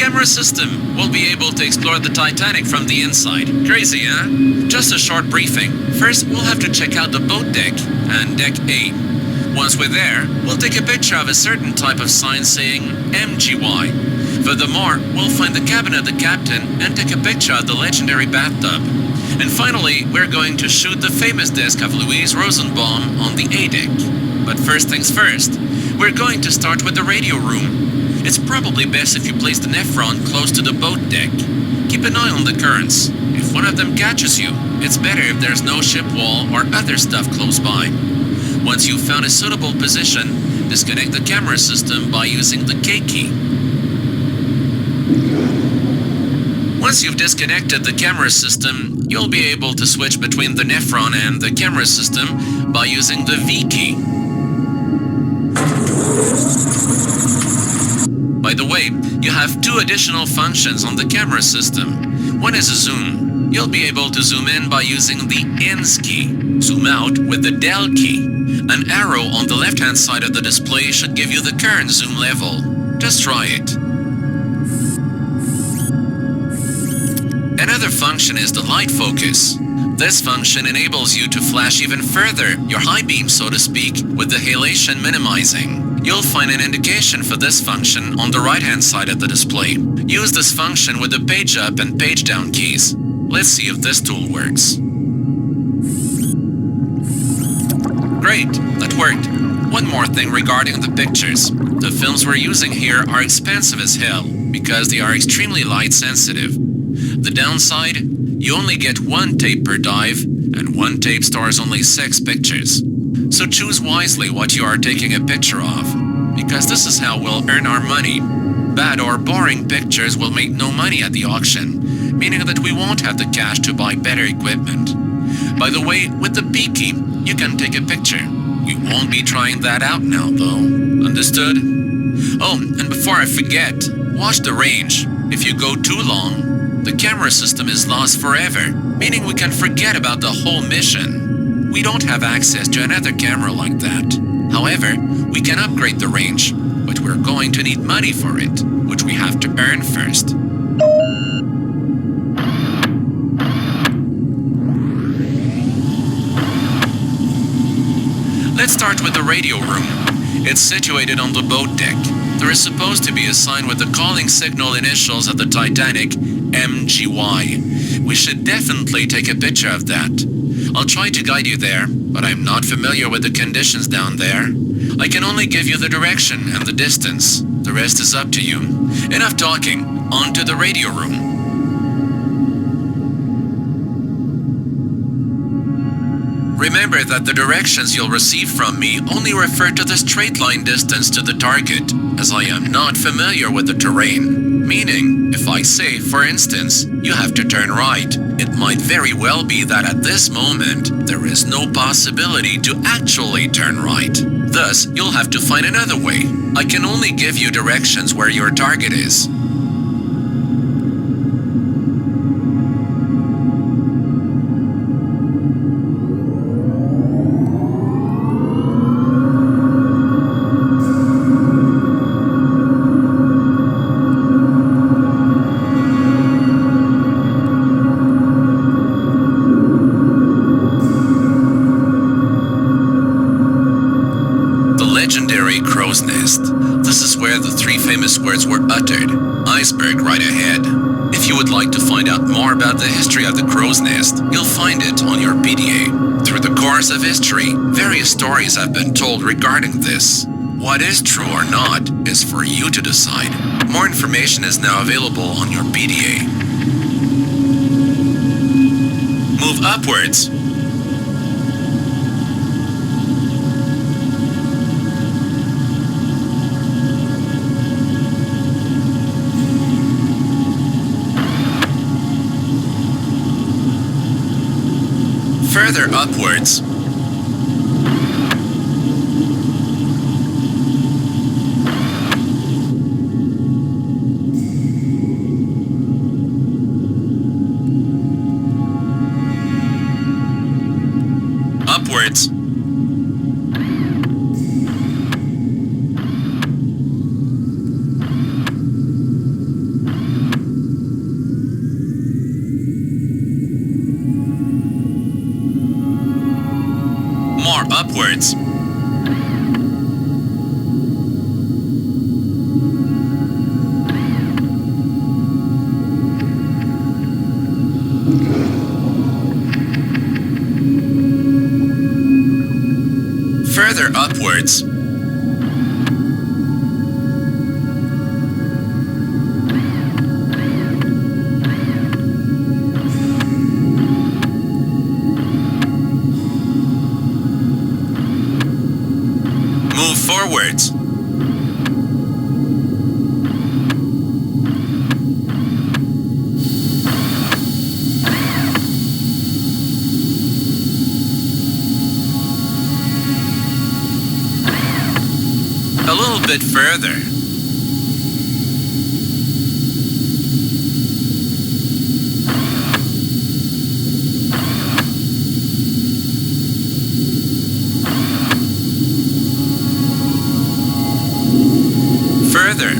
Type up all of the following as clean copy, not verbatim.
camera system will be able to explore the Titanic from the inside. Crazy, huh? Just a short briefing. First, we'll have to check out the boat deck and deck A. Once we're there, we'll take a picture of a certain type of sign saying MGY. Furthermore, we'll find the cabin of the captain and take a picture of the legendary bathtub. And finally, we're going to shoot the famous desk of Louise Rosenbaum on the A deck. But first things first, we're going to start with the radio room. It's probably best if you place the Nephron close to the boat deck. Keep an eye on the currents. If one of them catches you, it's better if there's no ship wall or other stuff close by. Once you've found a suitable position, disconnect the camera system by using the K key. Once you've disconnected the camera system, you'll be able to switch between the Nephron and the camera system by using the V key. By the way, you have two additional functions on the camera system. One is a zoom. You'll be able to zoom in by using the INS key. Zoom out with the Del key. An arrow on the left-hand side of the display should give you the current zoom level. Just try it. Another function is the light focus. This function enables you to flash even further your high beam, so to speak, with the halation minimizing. You'll find an indication for this function on the right-hand side of the display. Use this function with the page up and page down keys. Let's see if this tool works. Great, that worked. One more thing regarding the pictures. The films we're using here are expensive as hell because they are extremely light sensitive. The downside, you only get one tape per dive, and one tape stores only 6 pictures. So choose wisely what you are taking a picture of, because this is how we'll earn our money. Bad or boring pictures will make no money at the auction, meaning that we won't have the cash to buy better equipment. By the way, with the P key, you can take a picture. We won't be trying that out now, though. Understood? Oh, and before I forget, watch the range. If you go too long, the camera system is lost forever, meaning we can forget about the whole mission. We don't have access to another camera like that. However, we can upgrade the range, but we're going to need money for it, which we have to earn first. Let's start with the radio room. It's situated on the boat deck. There is supposed to be a sign with the calling signal initials of the Titanic, MGY. We should definitely take a picture of that. I'll try to guide you there, but I'm not familiar with the conditions down there. I can only give you the direction and the distance. The rest is up to you. Enough talking. On to the radio room. Remember that the directions you'll receive from me only refer to the straight line distance to the target, as I am not familiar with the terrain. Meaning, if I say, for instance, you have to turn right, it might very well be that at this moment, there is no possibility to actually turn right. Thus, you'll have to find another way. I can only give you directions where your target is. Crow's nest. This is where the 3 famous words were uttered. Iceberg right ahead. If you would like to find out more about the history of the crow's nest, you'll find it on your PDA. Through the course of history, various stories have been told regarding this. What is true or not is for you to decide. More information is now available on your PDA. Move upwards. Further upwards. Upwards. upwards. Further upwards. Move forwards. A little bit further. Further.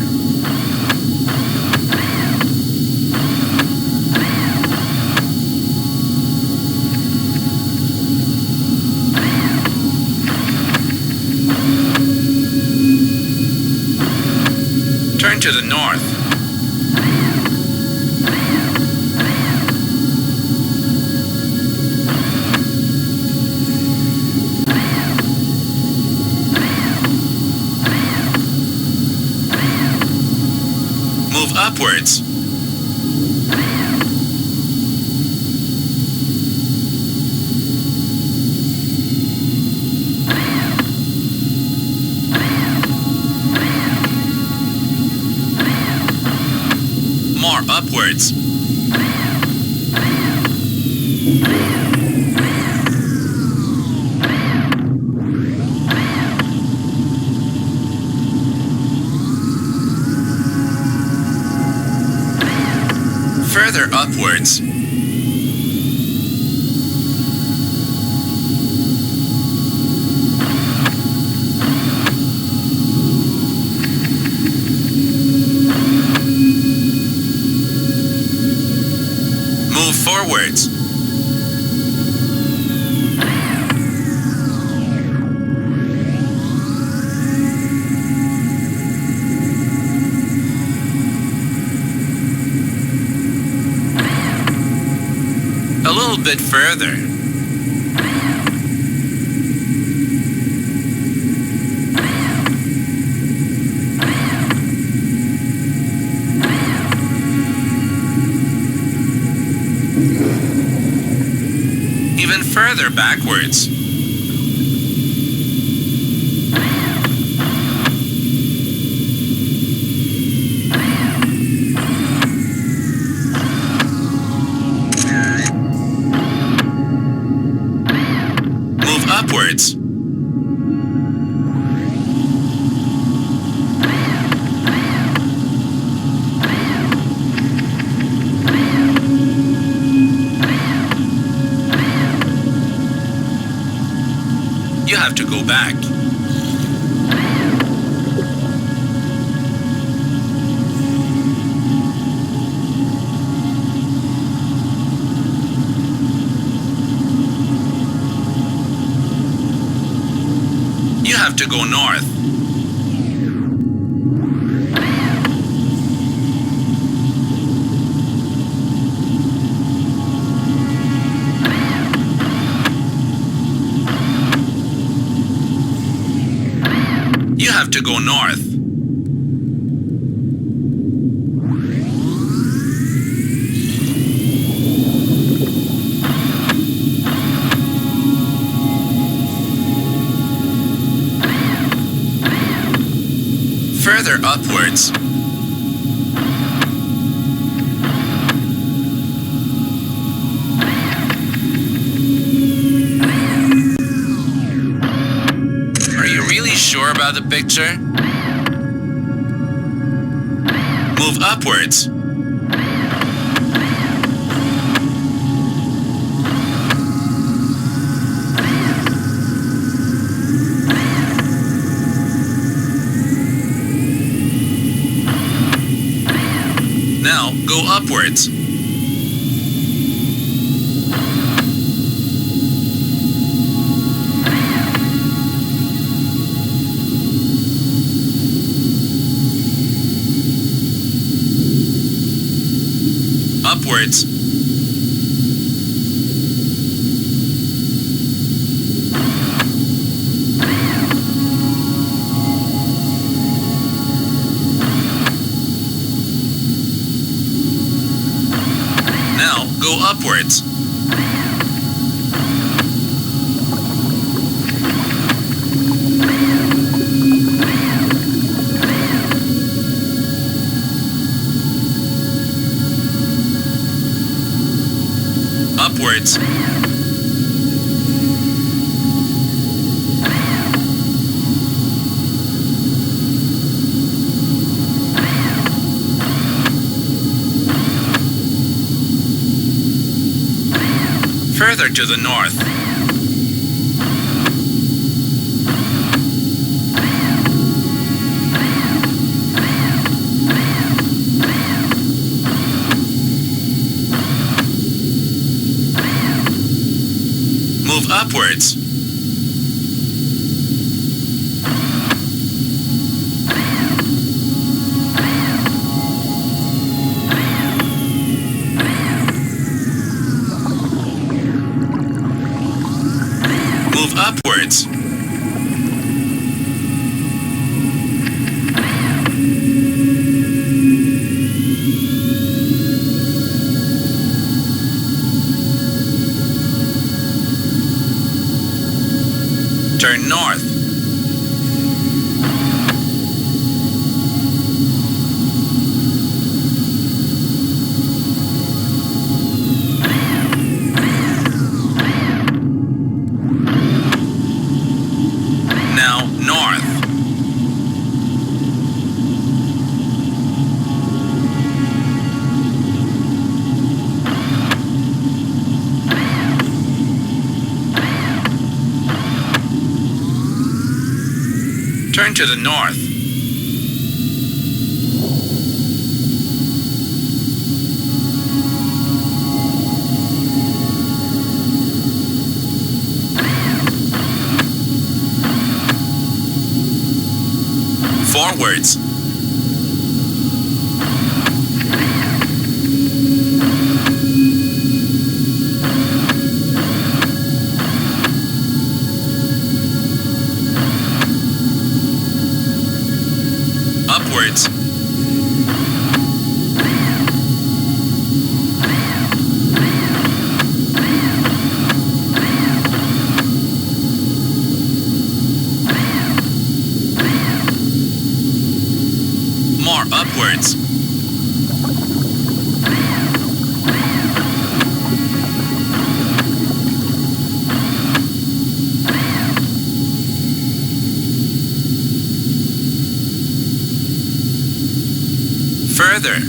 Turn to the north. Move upwards. More upwards. Further upwards. Move forwards. A little bit further. Even further backwards. Move upwards. You have to go back. You have to go north. You have to go north. Further upwards. Are you really sure about the picture? Move upwards. Now go upwards. upwards. Now go upwards. Upwards. Further to the north. Move upwards. Move upwards. Turn north. Now north. Turn to the north. Forwards. Upwards. More upwards. Further.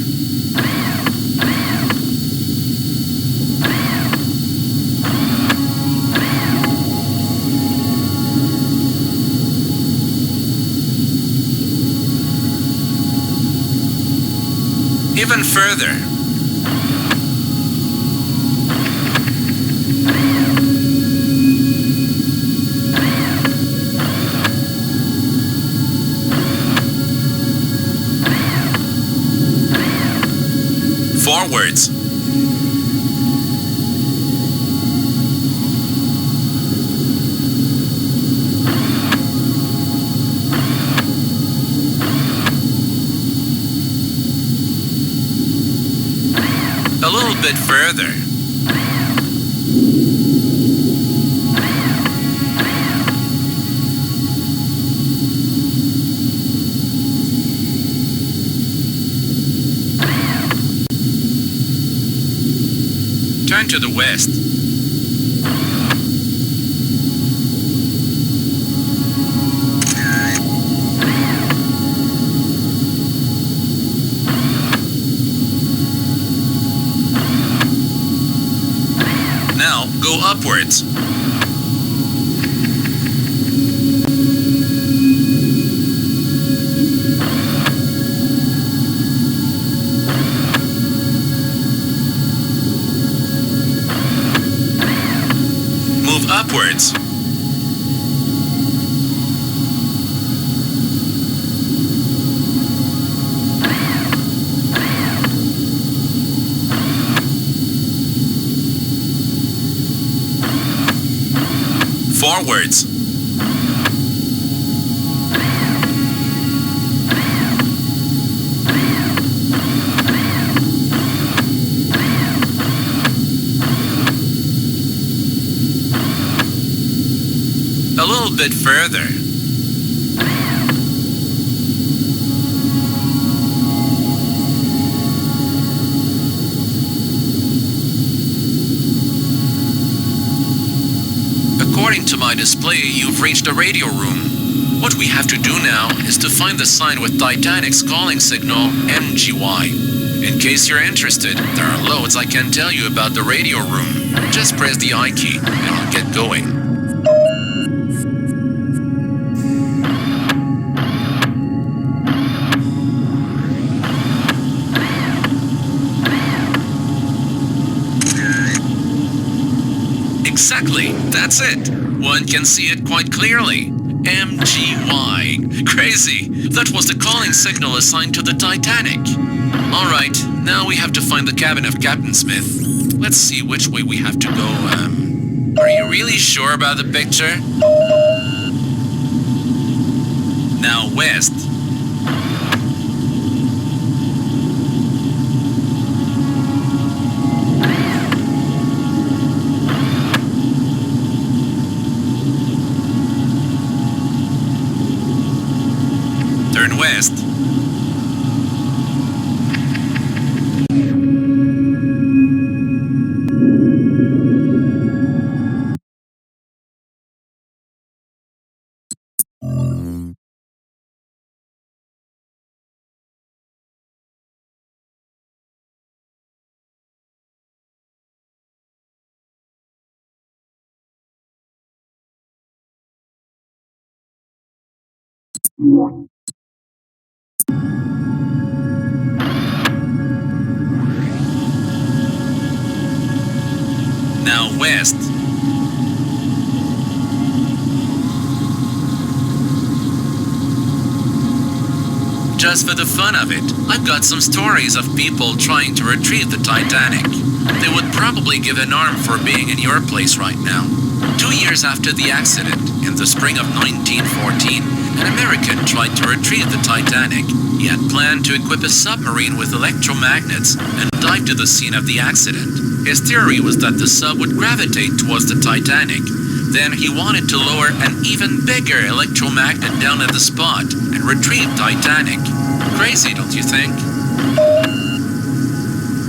Even further. Forwards. A little bit further. Turn to the west. Now go upwards. Move upwards. forwards. A little bit further. According to my display, you've reached a radio room. What we have to do now is to find the sign with Titanic's calling signal MGY. In case you're interested, there are loads I can tell you about the radio room. Just press the I key and I'll get going. Exactly, that's it. One can see it quite clearly. MGY. Crazy. That was the calling signal assigned to the Titanic. Alright, now we have to find the cabin of Captain Smith. Let's see which way we have to go. Are you really sure about the picture? Now west. Turn west. Now west. Just for the fun of it, I've got some stories of people trying to retrieve the Titanic. They would probably give an arm for being in your place right now. 2 years after the accident, in the spring of 1914, an American tried to retrieve the Titanic. He had planned to equip a submarine with electromagnets and dive to the scene of the accident. His theory was that the sub would gravitate towards the Titanic. Then he wanted to lower an even bigger electromagnet down at the spot and retrieve Titanic. Crazy, don't you think?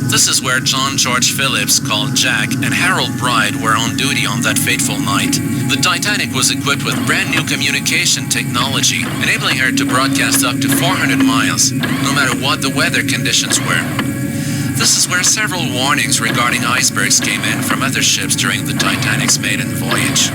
This is where John George Phillips, called Jack, and Harold Bride were on duty on that fateful night. The Titanic was equipped with brand new communication technology, enabling her to broadcast up to 400 miles, no matter what the weather conditions were. This is where several warnings regarding icebergs came in from other ships during the Titanic's maiden voyage.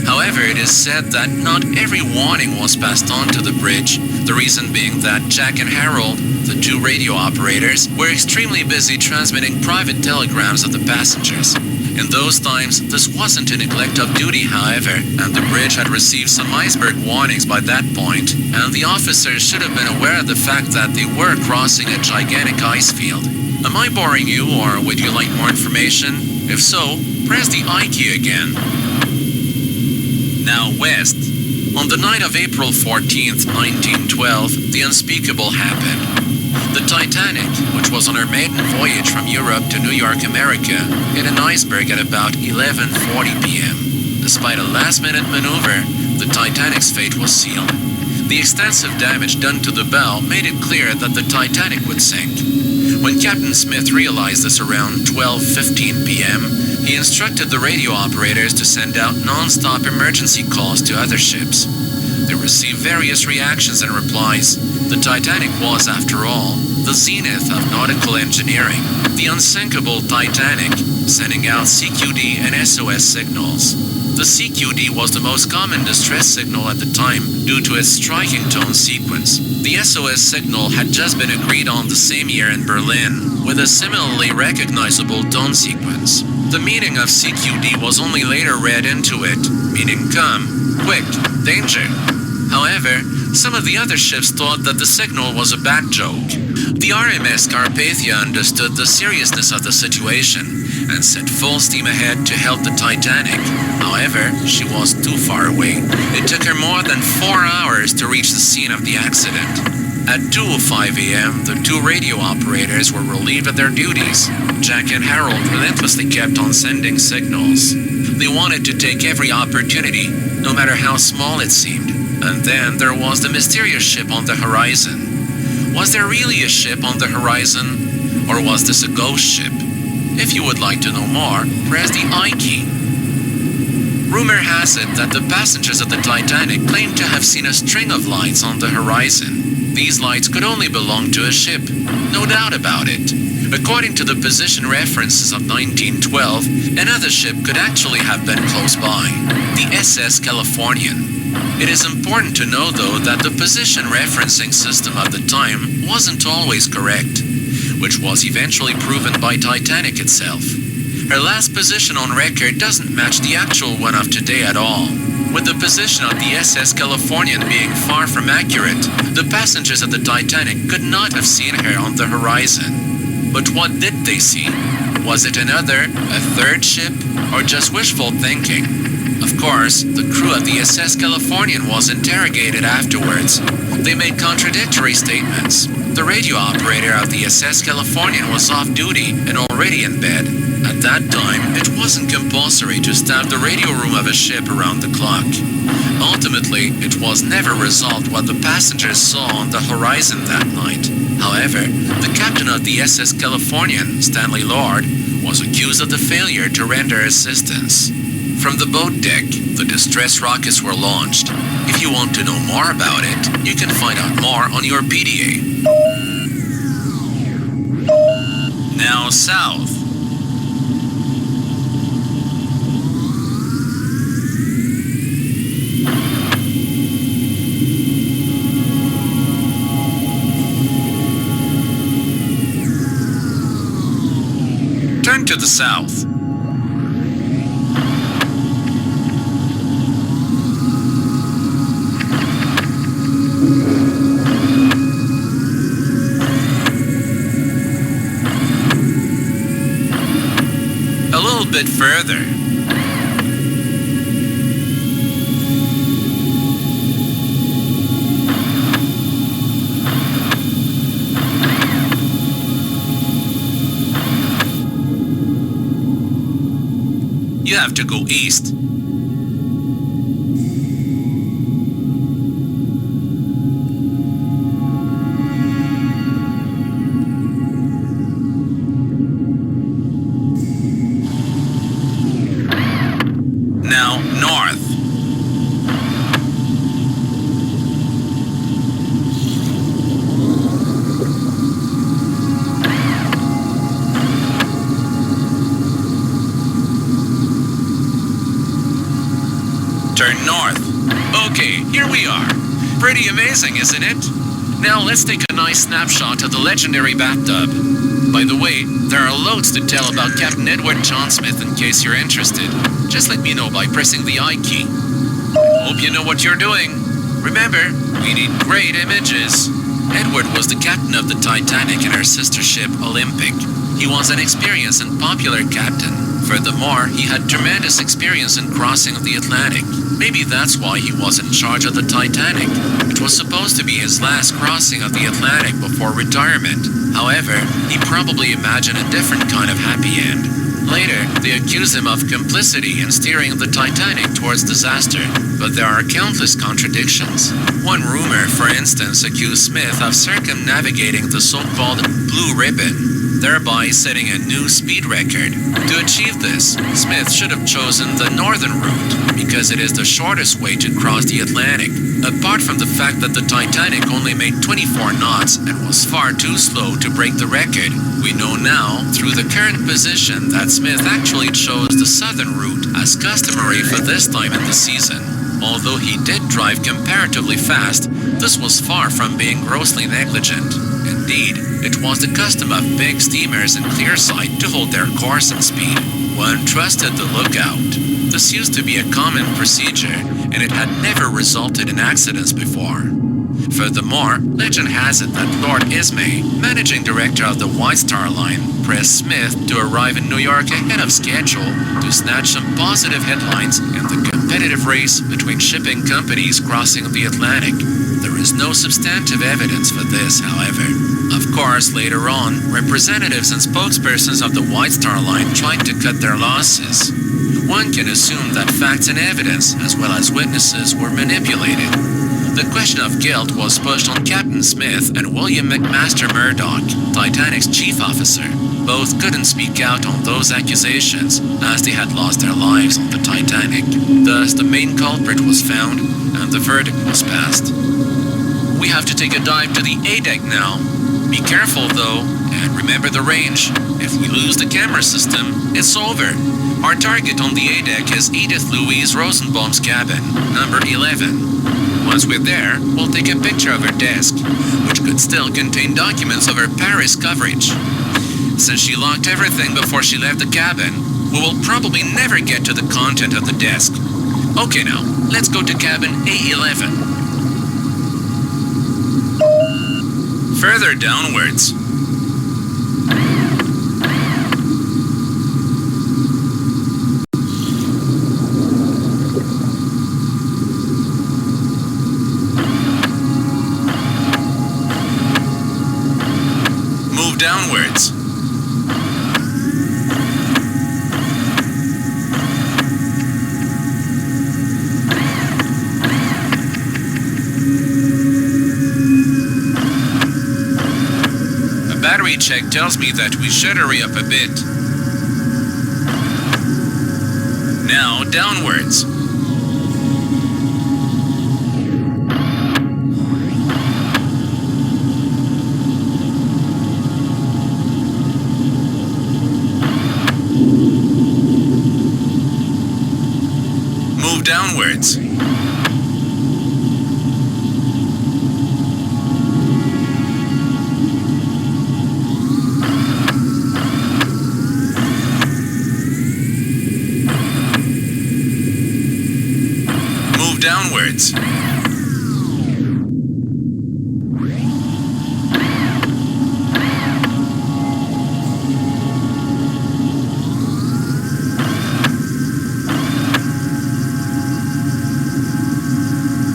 However, it is said that not every warning was passed on to the bridge, the reason being that Jack and Harold, the two radio operators, were extremely busy transmitting private telegrams of the passengers. In those times, this wasn't a neglect of duty, however, and the bridge had received some iceberg warnings by that point, and the officers should have been aware of the fact that they were crossing a gigantic ice field. Am I boring you, or would you like more information? If so, press the I key again. Now west. On the night of April 14th, 1912, the unspeakable happened. The Titanic, which was on her maiden voyage from Europe to New York, America, hit an iceberg at about 11:40 p.m. Despite a last-minute maneuver, the Titanic's fate was sealed. The extensive damage done to the bow made it clear that the Titanic would sink. When Captain Smith realized this around 12:15 p.m., he instructed the radio operators to send out non-stop emergency calls to other ships. They received various reactions and replies. The Titanic was, after all, the zenith of nautical engineering, the unsinkable Titanic, sending out CQD and SOS signals. The CQD was the most common distress signal at the time due to its striking tone sequence. The SOS signal had just been agreed on the same year in Berlin, with a similarly recognizable tone sequence. The meaning of CQD was only later read into it, meaning come, quick, danger. However, some of the other ships thought that the signal was a bad joke. The RMS Carpathia understood the seriousness of the situation and set full steam ahead to help the Titanic. However, she was too far away. It took her more than 4 hours to reach the scene of the accident. At 2:05 a.m., the two radio operators were relieved of their duties. Jack and Harold relentlessly kept on sending signals. They wanted to take every opportunity, no matter how small it seemed. And then there was the mysterious ship on the horizon. Was there really a ship on the horizon? Or was this a ghost ship? If you would like to know more, press the I key. Rumor has it that the passengers of the Titanic claimed to have seen a string of lights on the horizon. These lights could only belong to a ship, no doubt about it. According to the position references of 1912, another ship could actually have been close by, the SS Californian. It is important to know, though, that the position referencing system of the time wasn't always correct, which was eventually proven by Titanic itself. Her last position on record doesn't match the actual one of today at all, with the position of the SS Californian being far from accurate. The passengers of the Titanic could not have seen her on the horizon. But what did they see? Was it another, a third ship, or just wishful thinking? Of course, the crew of the SS Californian was interrogated afterwards. They made contradictory statements. The radio operator of the SS Californian was off duty and already in bed. At that time, it wasn't compulsory to staff the radio room of a ship around the clock. Ultimately, it was never resolved what the passengers saw on the horizon that night. However, the captain of the SS Californian, Stanley Lord, was accused of the failure to render assistance. From the boat deck, the distress rockets were launched. If you want to know more about it, you can find out more on your PDA. Now south. Turn to the south. A little bit further. You have to go east. Now north. Turn north. Okay, here we are. Pretty amazing, isn't it? Now let's take a nice snapshot of the legendary bathtub. By the way, there are loads to tell about Captain Edward John Smith in case you're interested. Just let me know by pressing the I key. Hope you know what you're doing. Remember, we need great images. Edward was the captain of the Titanic and her sister ship Olympic. He was an experienced and popular captain. Furthermore, he had tremendous experience in crossing the Atlantic. Maybe that's why he was in charge of the Titanic. It was supposed to be his last crossing of the Atlantic before retirement. However, he probably imagined a different kind of happy end. Later, they accused him of complicity in steering the Titanic towards disaster, but there are countless contradictions. One rumor, for instance, accused Smith of circumnavigating the so-called Blue Ribbon, thereby setting a new speed record. To achieve this, Smith should have chosen the northern route, because it is the shortest way to cross the Atlantic. Apart from the fact that the Titanic only made 24 knots and was far too slow to break the record, we know now, through the current position, that Smith actually chose the southern route as customary for this time in the season. Although he did drive comparatively fast, this was far from being grossly negligent. In Indeed, it was the custom of big steamers in clear sight to hold their course and speed. One trusted the lookout. This used to be a common procedure, and it had never resulted in accidents before. Furthermore, legend has it that Lord Ismay, managing director of the White Star Line, pressed Smith to arrive in New York ahead of schedule to snatch some positive headlines in the competitive race between shipping companies crossing the Atlantic. There is no substantive evidence for this, however. Of course, later on, representatives and spokespersons of the White Star Line tried to cut their losses. One can assume that facts and evidence, as well as witnesses, were manipulated. The question of guilt was pushed on Captain Smith and William McMaster Murdoch, Titanic's chief officer. Both couldn't speak out on those accusations, as they had lost their lives on the Titanic. Thus, the main culprit was found, and the verdict was passed. We have to take a dive to the A-deck now. Be careful though, and remember the range. If we lose the camera system, it's over. Our target on the A-deck is Edith Louise Rosenbaum's cabin, number 11. Once we're there, we'll take a picture of her desk, which could still contain documents of her Paris coverage. Since she locked everything before she left the cabin, we will probably never get to the content of the desk. Okay now, let's go to cabin A11. Further downwards. Move downwards. Battery check tells me that we should hurry up a bit. Now, downwards. Move downwards. Downwards.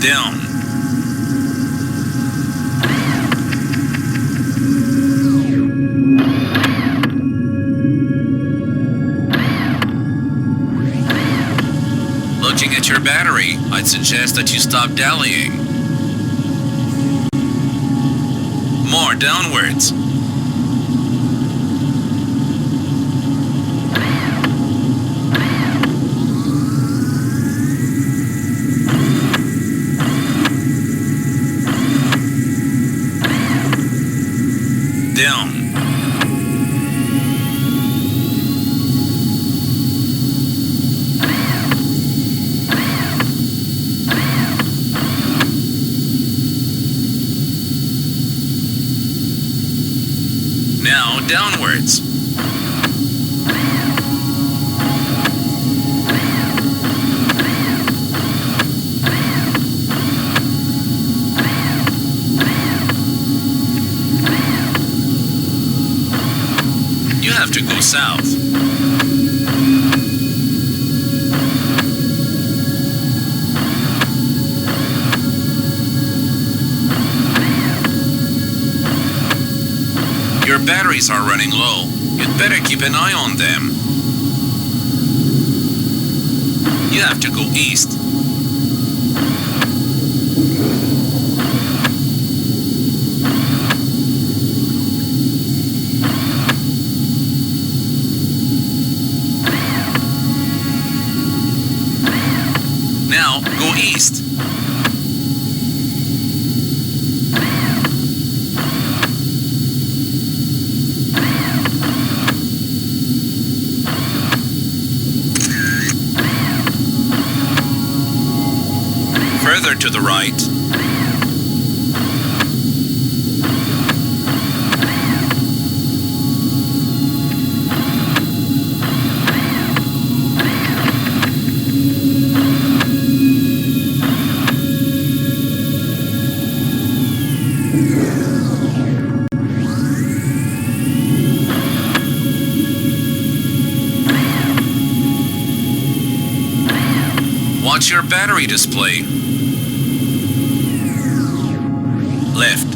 Down. Looking at your battery, I'd suggest that you stop dallying. More downwards. Down. Now downwards. You have to go south. Your batteries are running low. You'd better keep an eye on them. You have to go east. Now, go east. Further to the right. Watch your battery display. Left.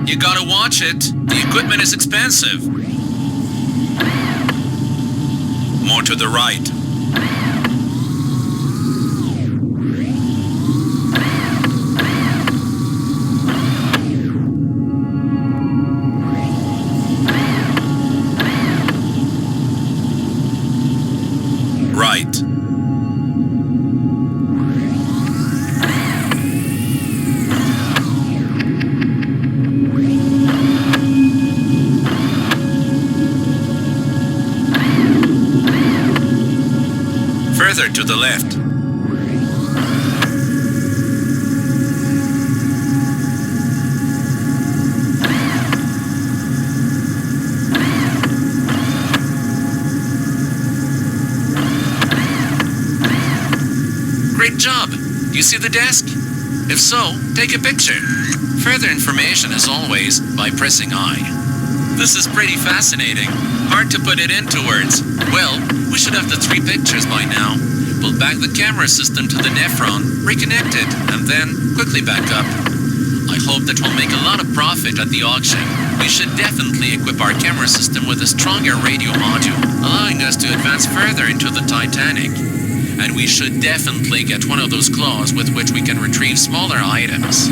You gotta watch it. The equipment is expensive. More to the right. Right. Further to the left. Great job! Do you see the desk? If so, take a picture. Further information as always by pressing I. This is pretty fascinating. Hard to put it into words. Well, we should have the 3 pictures by now. We'll back the camera system to the Nephron, reconnect it, and then quickly back up. I hope that we'll make a lot of profit at the auction. We should definitely equip our camera system with a stronger radio module, allowing us to advance further into the Titanic. And we should definitely get one of those claws with which we can retrieve smaller items.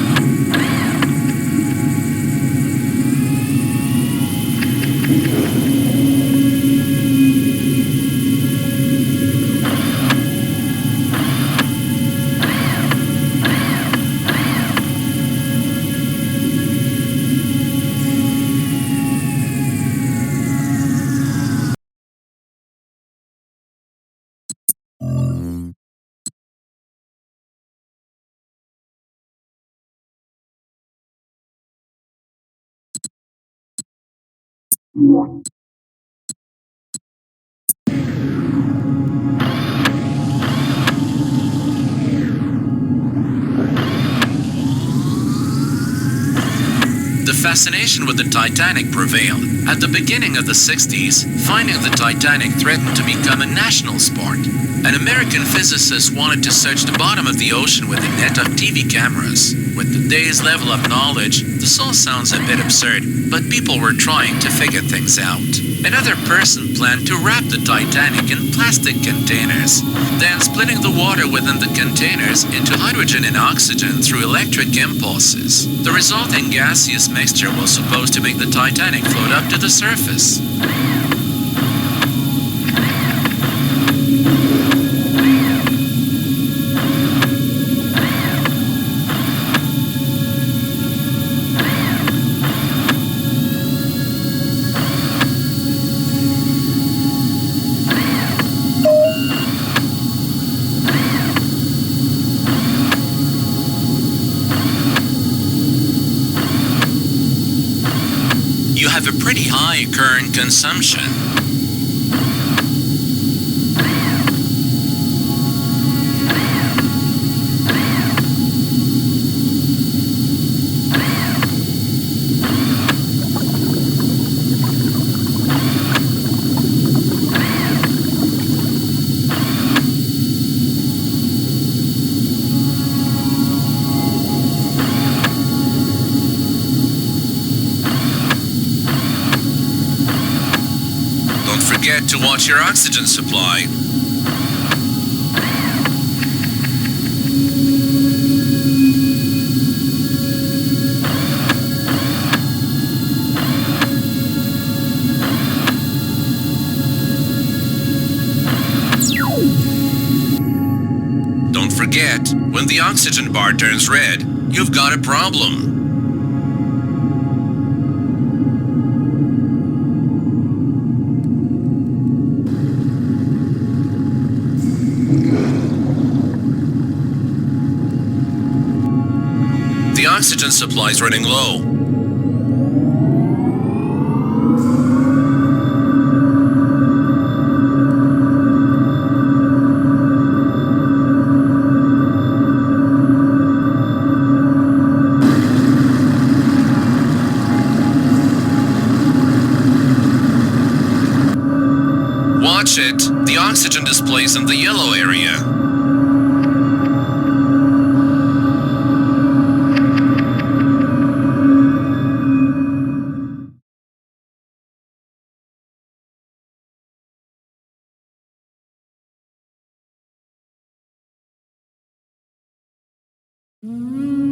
The fascination with the Titanic prevailed. At the beginning of the 60s, finding the Titanic threatened to become a national sport. An American physicist wanted to search the bottom of the ocean with a net of TV cameras. With today's level of knowledge, this all sounds a bit absurd, but people were trying to figure things out. Another person planned to wrap the Titanic in plastic containers, then splitting the water within the containers into hydrogen and oxygen through electric impulses. The resulting gaseous mixture was supposed to make the Titanic float up to the surface. You have a pretty high current consumption. Forget to watch your oxygen supply. Don't forget, when the oxygen bar turns red, you've got a problem. The oxygen supply is running low. isn't the yellow area. Mm-hmm.